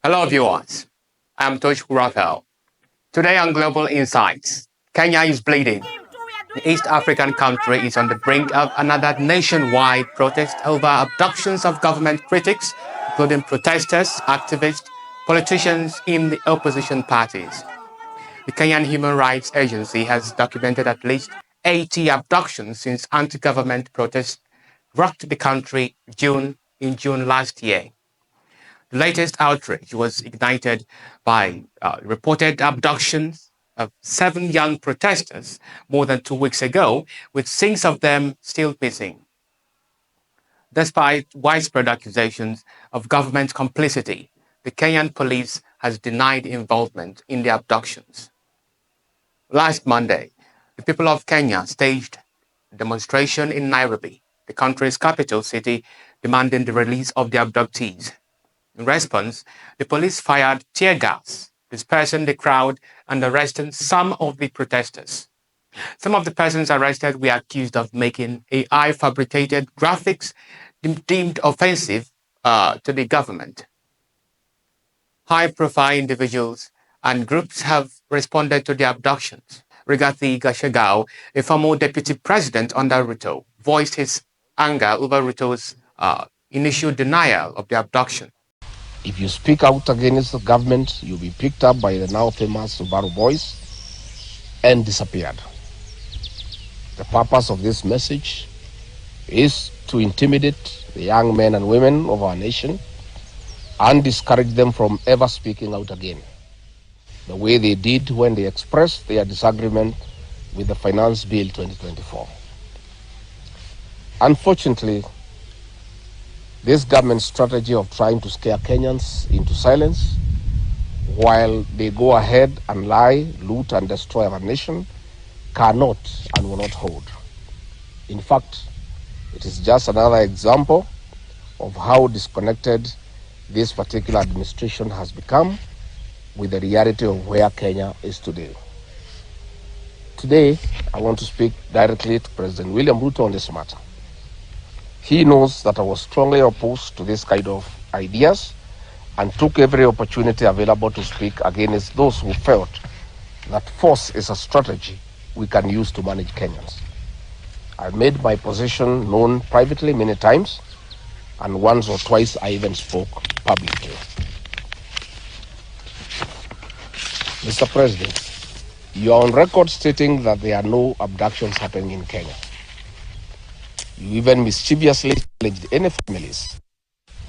Hello viewers, I'm Tosh Raphael. Today on Global Insights, Kenya is bleeding. The East African country is on the brink of another nationwide protest over abductions of government critics, including protesters, activists, politicians in the opposition parties. The Kenyan Human Rights Agency has documented at least 80 abductions since anti-government protests rocked the country in June last year. The latest outrage was ignited by reported abductions of 7 young protesters more than 2 weeks ago, with 6 of them still missing. Despite widespread accusations of government complicity, the Kenyan police has denied involvement in the abductions. Last Monday, the people of Kenya staged a demonstration in Nairobi, the country's capital city, demanding the release of the abductees. In response, the police fired tear gas, dispersing the crowd and arresting some of the protesters. Some of the persons arrested were accused of making AI-fabricated graphics deemed offensive to the government. High-profile individuals and groups have responded to the abductions. Rigathi Gachagua, a former deputy president under Ruto, voiced his anger over Ruto's initial denial of the abduction. If you speak out against the government, you'll be picked up by the now famous Subaru boys and disappeared. The purpose of this message is to intimidate the young men and women of our nation and discourage them from ever speaking out again, the way they did when they expressed their disagreement with the Finance Bill 2024. Unfortunately, this government strategy of trying to scare Kenyans into silence while they go ahead and lie, loot, and destroy our nation cannot and will not hold. In fact, it is just another example of how disconnected this particular administration has become with the reality of where Kenya is today. Today, I want to speak directly to President William Ruto on this matter. He knows that I was strongly opposed to this kind of ideas and took every opportunity available to speak against those who felt that force is a strategy we can use to manage Kenyans. I made my position known privately many times, and once or twice I even spoke publicly. Mr. President, you are on record stating that there are no abductions happening in Kenya. You even mischievously challenged any families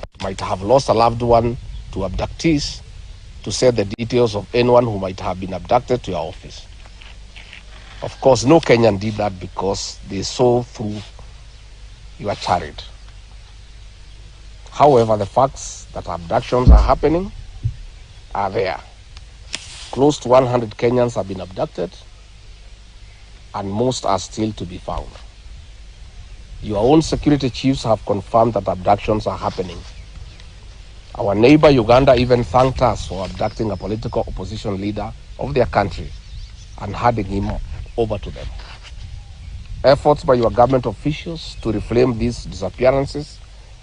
that might have lost a loved one to abductees to say the details of anyone who might have been abducted to your office. Of course, no Kenyan did that because they saw through your chariot. However, the facts that abductions are happening are there. Close to 100 Kenyans have been abducted, and most are still to be found. Your own security chiefs have confirmed that abductions are happening. Our neighbor Uganda even thanked us for abducting a political opposition leader of their country and handing him over to them. Efforts by your government officials to reframe these disappearances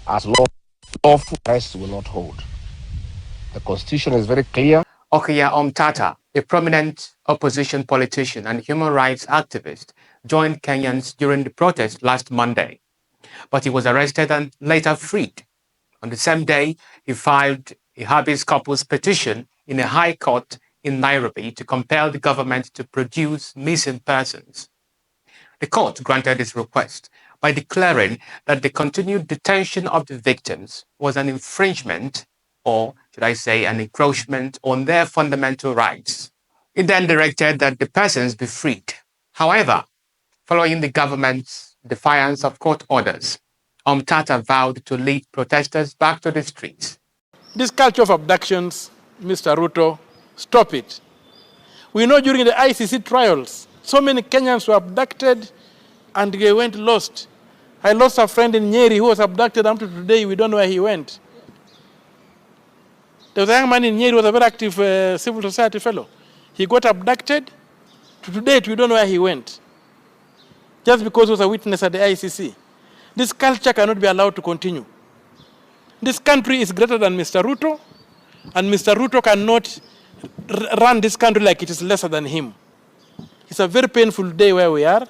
as lawful arrests will not hold. The Constitution is very clear. Okiya Omtata, a prominent opposition politician and human rights activist, joined Kenyans during the protest last Monday, but he was arrested and later freed. On the same day, he filed a habeas corpus petition in a high court in Nairobi to compel the government to produce missing persons. The court granted his request by declaring that the continued detention of the victims was an infringement, or should I say an encroachment, on their fundamental rights. It then directed that the persons be freed. However, following the government's defiance of court orders, Omtata vowed to lead protesters back to the streets. This culture of abductions, Mr. Ruto, stop it. We know during the ICC trials, so many Kenyans were abducted and they went lost. I lost a friend in Nyeri who was abducted up to today. We don't know where he went. There was a young man in Nyeri who was a very active civil society fellow. He got abducted. To date, we don't know where he went. Just because he was a witness at the ICC. This culture cannot be allowed to continue. This country is greater than Mr. Ruto. And Mr. Ruto cannot run this country like it is lesser than him. It's a very painful day where we are,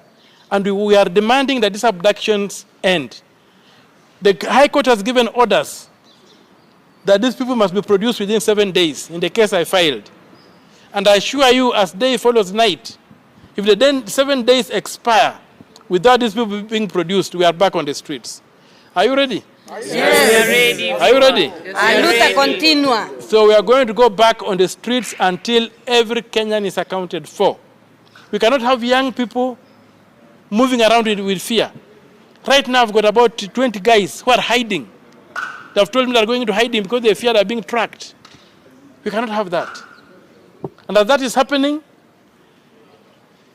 and we are demanding that these abductions end. The High Court has given orders that these people must be produced within 7 days, in the case I filed. And I assure you, as day follows night, if the 7 days expire without these people being produced, we are back on the streets. Are you ready? Yes. We are ready. Are you ready? Luta continua. So we are going to go back on the streets until every Kenyan is accounted for. We cannot have young people moving around with fear. Right now I've got about 20 guys who are hiding. They have told me they're going to hiding because they fear they're being tracked. We cannot have that. And as that is happening,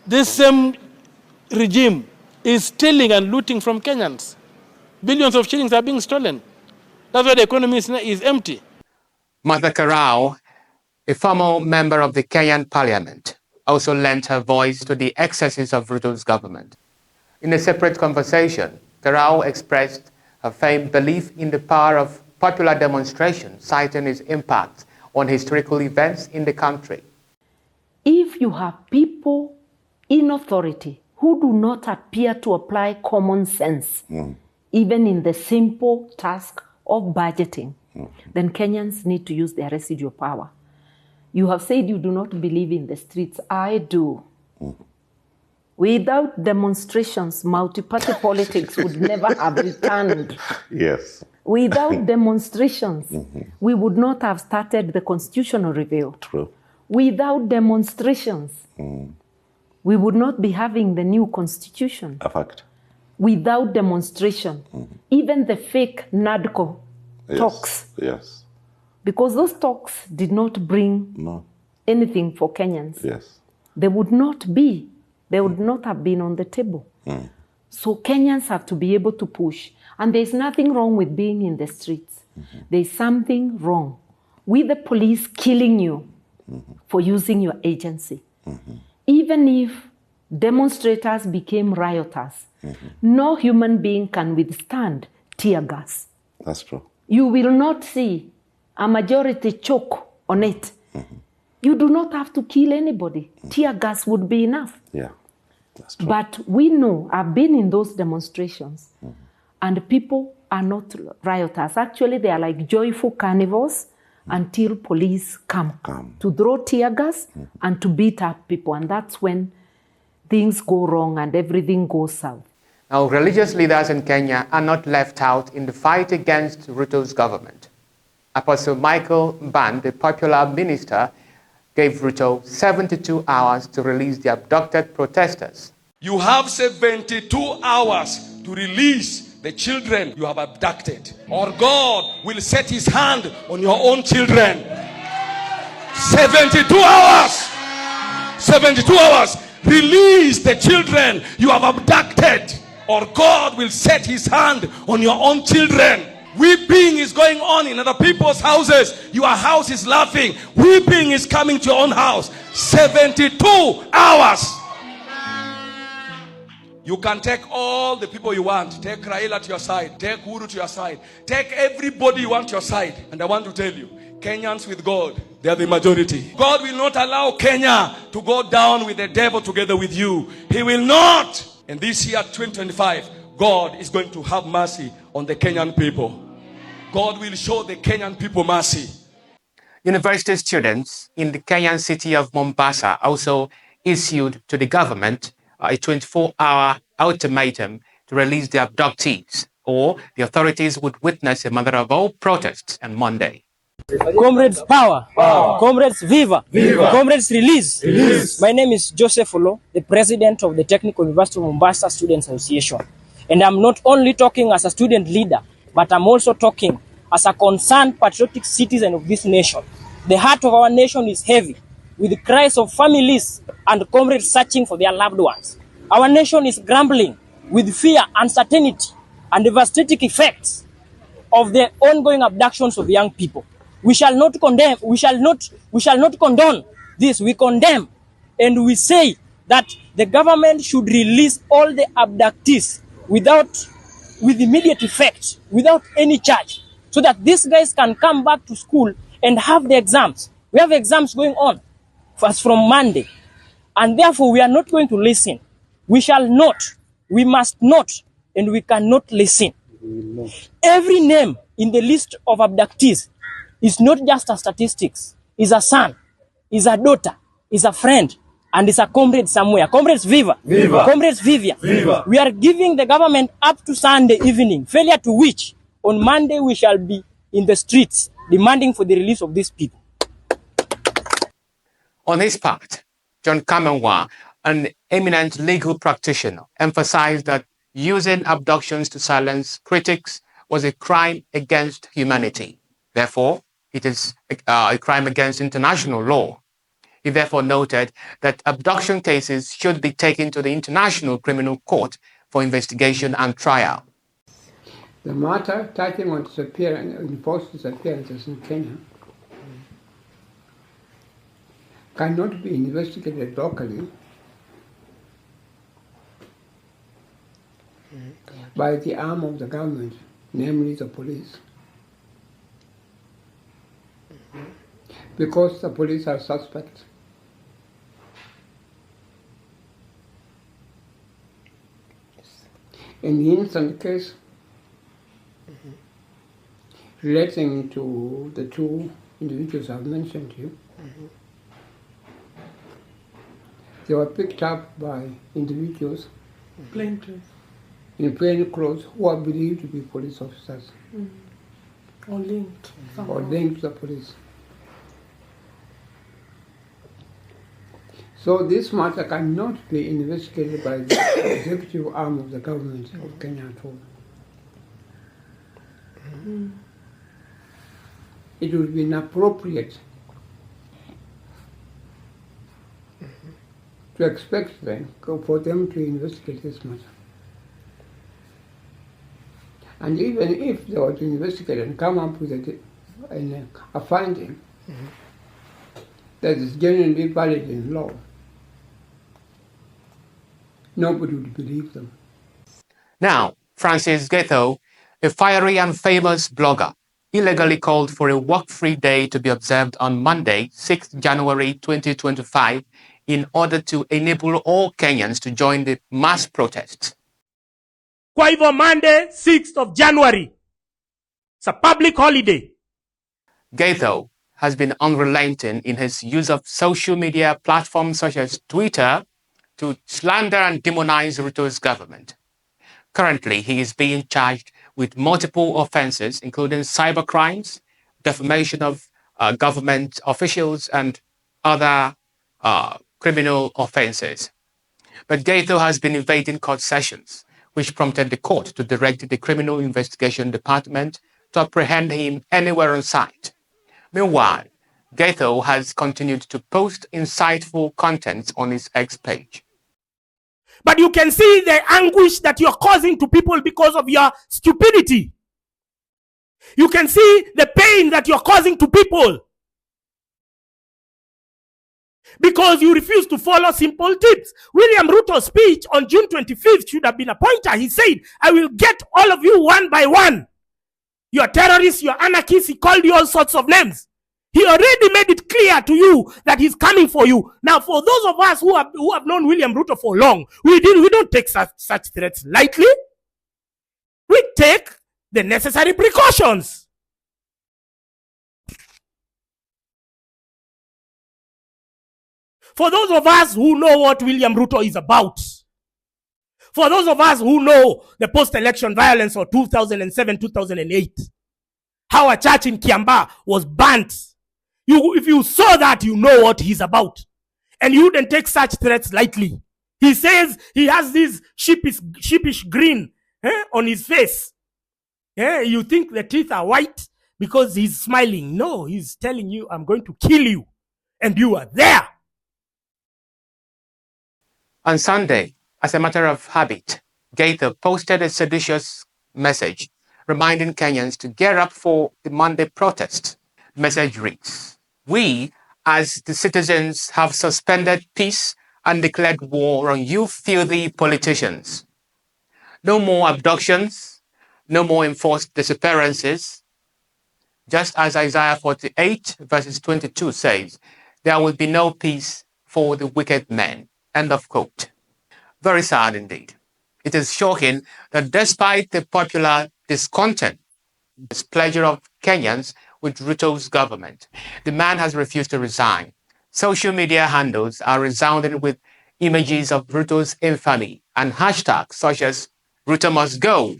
this same regime is stealing and looting from Kenyans. Billions of shillings are being stolen. That's why the economy is empty. Martha Karau, a former member of the Kenyan parliament, also lent her voice to the excesses of Ruto's government. In a separate conversation, Karau expressed her firm belief in the power of popular demonstration, citing its impact on historical events in the country. If you have people in authority who do not appear to apply common sense, even in the simple task of budgeting, then Kenyans need to use their residual power. You have said you do not believe in the streets. I do. Without demonstrations, multi-party politics would never have returned. Yes. Without demonstrations, we would not have started the constitutional review. True. Without demonstrations, we would not be having the new constitution. A fact. Without demonstration, even the fake NADCO talks, Yes. because those talks did not bring anything for Kenyans. Yes. They would not have been on the table. So Kenyans have to be able to push. And there's nothing wrong with being in the streets. There's something wrong with the police killing you for using your agency. Even if demonstrators became rioters, no human being can withstand tear gas. That's true. You will not see a majority choke on it. You do not have to kill anybody. Tear gas would be enough. Yeah, that's true. But we know, I've been in those demonstrations, and people are not rioters. Actually, they are like joyful carnivals until police come to throw tear gas and to beat up people. And that's when things go wrong and everything goes south. Now, religious leaders in Kenya are not left out in the fight against Ruto's government. Apostle Michael Ban, the popular minister, gave Ruto 72 hours to release the abducted protesters. You have 72 hours to release the children you have abducted, or God will set his hand on your own children. 72 hours! 72 hours! Release the children you have abducted, or God will set his hand on your own children. Weeping is going on in other people's houses. Your house is laughing. Weeping is coming to your own house. 72 hours. You can take all the people you want. Take Raila to your side. Take Uhuru to your side. Take everybody you want to your side. And I want to tell you, Kenyans with God, they are the majority. God will not allow Kenya to go down with the devil together with you. He will not. And this year, 2025, God is going to have mercy on the Kenyan people. God will show the Kenyan people mercy. University students in the Kenyan city of Mombasa also issued to the government a 24-hour ultimatum to release the abductees, or the authorities would witness a mother of all protests on Monday. Comrades power. Comrades viva. Comrades release. My name is Joseph Olo, the president of the Technical University of Mombasa Students Association. And I'm not only talking as a student leader, but I'm also talking as a concerned patriotic citizen of this nation. The heart of our nation is heavy with the cries of families and comrades searching for their loved ones. Our nation is grumbling with fear, uncertainty, and devastating effects of the ongoing abductions of young people. We shall not condemn, we shall not condone this. We condemn, and we say that the government should release all the abductees with immediate effect, without any charge, so that these guys can come back to school and have the exams. We have exams going on first from Monday. And therefore, we are not going to listen. We shall not, we must not, and we cannot listen. Every name in the list of abductees is not just a statistics. Is a son, is a daughter, is a friend, and is a comrade somewhere. Comrades, viva! Viva! Comrades, viva! Viva! We are giving the government up to Sunday evening, failure to which, on Monday we shall be in the streets demanding for the release of these people. On his part, John Kamenwa, an eminent legal practitioner, emphasized that using abductions to silence critics was a crime against humanity. Therefore, it is a crime against international law. He therefore noted that abduction cases should be taken to the International Criminal Court for investigation and trial. The matter touching on enforced disappearances in Kenya cannot be investigated locally by the arm of the government, namely the police, because the police are suspects. In the instant case relating to the two individuals I've mentioned to you, they were picked up by individuals in plain clothes who are believed to be police officers or linked to the police. So this matter cannot be investigated by the executive arm of the government of Kenya at all. It would be inappropriate to expect them for them to investigate this matter. And even if they were to investigate and come up with a finding that is genuinely valid in law, nobody would believe them. Now, Francis Getho, a fiery and famous blogger, illegally called for a work-free day to be observed on Monday, 6th January 2025, in order to enable all Kenyans to join the mass protests. Kwa hivyo Monday, 6th of January, it's a public holiday. Getho has been unrelenting in his use of social media platforms such as Twitter to slander and demonize Ruto's government. Currently, he is being charged with multiple offenses, including cybercrimes, defamation of government officials, and other criminal offenses. But Getho has been evading court sessions, which prompted the court to direct the Criminal Investigation Department to apprehend him anywhere on site. Meanwhile, Getho has continued to post insightful content on his X page. But you can see the anguish that you're causing to people because of your stupidity. You can see the pain that you're causing to people because you refuse to follow simple tips. William Ruto's speech on June 25th should have been a pointer. He said, I will get all of you one by one. You're terrorists, you're anarchists. He called you all sorts of names. He already made it clear to you that he's coming for you. Now, for those of us who have known William Ruto for long, we don't take such threats lightly. We take the necessary precautions. For those of us who know what William Ruto is about, for those of us who know the post-election violence of 2007-2008, how a church in Kiambaa was burnt, if you saw that, you know what he's about. And you wouldn't take such threats lightly. He says he has this sheepish grin on his face. You think the teeth are white because he's smiling. No, he's telling you, I'm going to kill you. And you are there. On Sunday, as a matter of habit, Getho posted a seditious message reminding Kenyans to gear up for the Monday protest. The message reads, "We, as the citizens, have suspended peace and declared war on you filthy politicians. No more abductions, no more enforced disappearances. Just as Isaiah 48 verses 22 says, there will be no peace for the wicked men. End of quote. Very sad indeed. It is shocking that despite the popular discontent, displeasure of Kenyans with Ruto's government, the man has refused to resign. Social media handles are resounding with images of Ruto's infamy and hashtags such as Ruto must go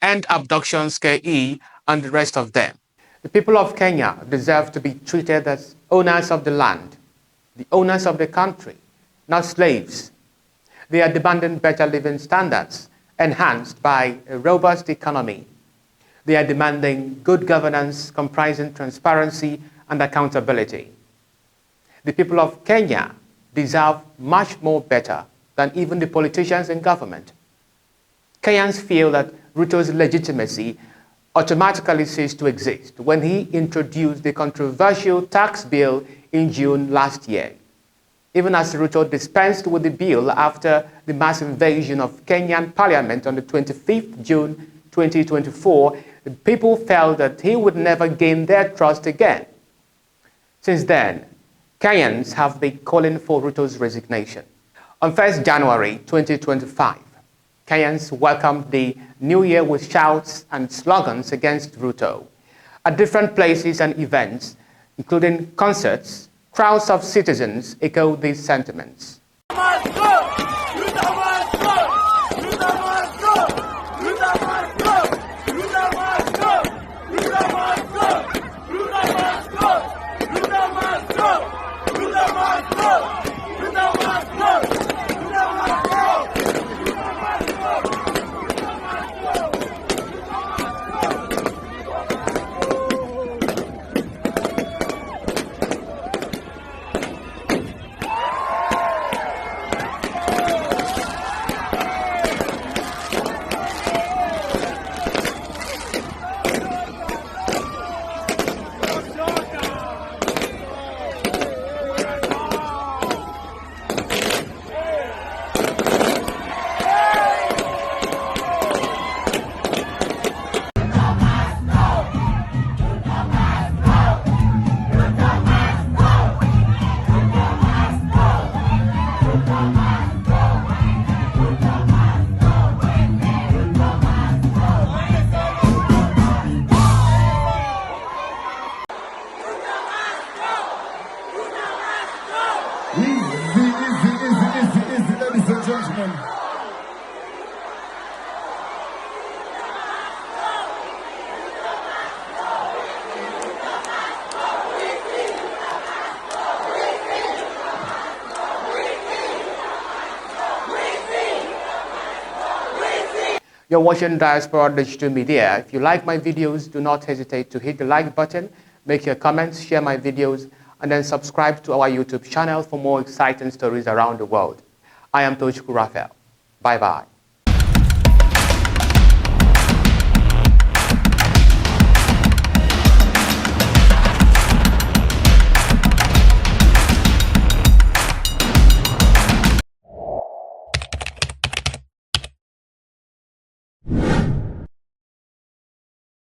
and abductions KE and the rest of them. The people of Kenya deserve to be treated as owners of the land, the owners of the country, not slaves. They are demanding better living standards enhanced by a robust economy. They are demanding good governance comprising transparency and accountability. The people of Kenya deserve much more better than even the politicians in government. Kenyans feel that Ruto's legitimacy automatically ceased to exist when he introduced the controversial tax bill in June last year. Even as Ruto dispensed with the bill after the mass invasion of Kenyan parliament on the 25th June 2024, the people felt that he would never gain their trust again. Since then, Kenyans have been calling for Ruto's resignation. On 1st January 2025, Kenyans welcomed the new year with shouts and slogans against Ruto. At different places and events, including concerts, crowds of citizens echoed these sentiments. Easy, ladies and gentlemen. You're watching Diaspora Digital Media. If you like my videos, do not hesitate to hit the like button, make your comments, share my videos, and then subscribe to our YouTube channel for more exciting stories around the world. I am Tochukwu Raphael. Bye-bye.